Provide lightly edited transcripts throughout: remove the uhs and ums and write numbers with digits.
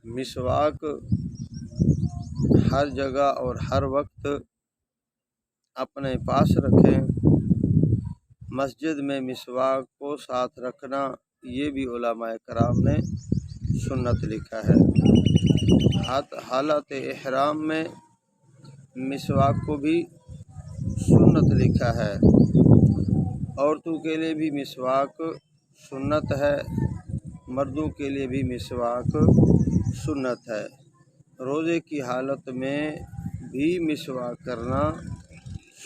مسواک ہر جگہ اور ہر وقت اپنے پاس رکھیں۔ مسجد میں مسواک کو ساتھ رکھنا یہ بھی علماء کرام نے سنت لکھا ہے۔ حالت احرام میں مسواک کو بھی سنت لکھا ہے۔ عورتوں کے لیے بھی مسواک سنت ہے، مردوں کے لیے بھی مسواک سنت ہے۔ روزے کی حالت میں بھی مسواک کرنا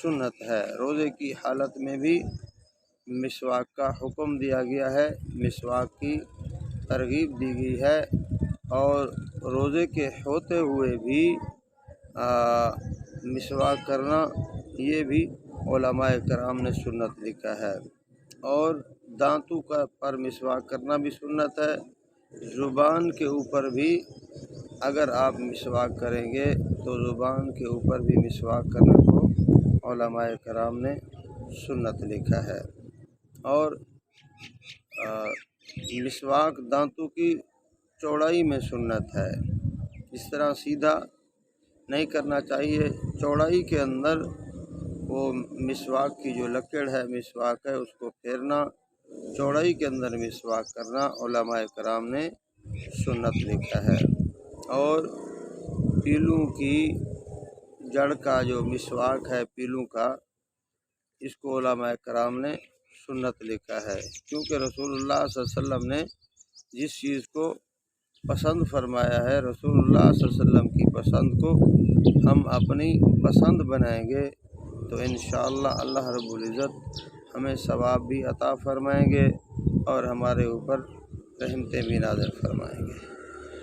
سنت ہے۔ روزے کی حالت میں بھی مسواک کا حکم دیا گیا ہے، مسواک کی ترغیب دی گئی ہے، اور روزے کے ہوتے ہوئے بھی مسواک کرنا یہ بھی علماء کرام نے سنت لکھا ہے۔ اور دانتوں کا پر مسواک کرنا بھی سنت ہے۔ زبان کے اوپر بھی اگر آپ مسواک کریں گے تو زبان کے اوپر بھی مسواک کرنے کو علماء کرام نے سنت لکھا ہے۔ اور مسواک دانتوں کی چوڑائی میں سنت ہے، اس طرح سیدھا نہیں کرنا چاہیے، چوڑائی کے اندر وہ مسواک کی جو لکڑ ہے مسواک ہے اس کو پھیرنا، چوڑائی کے اندر مسواک کرنا علماء کرام نے سنت لکھا ہے۔ اور پیلوں کی جڑ کا جو مسواک ہے پیلوں کا، اس کو علماء کرام نے سنت لکھا ہے، کیونکہ رسول اللہ صلی اللہ علیہ وسلم نے جس چیز کو پسند فرمایا ہے، رسول اللہ صلی اللہ علیہ وسلم کی پسند کو ہم اپنی پسند بنائیں گے تو انشاءاللہ اللہ رب العزت ہمیں ثواب بھی عطا فرمائیں گے اور ہمارے اوپر رحمتیں بھی نازل فرمائیں گے۔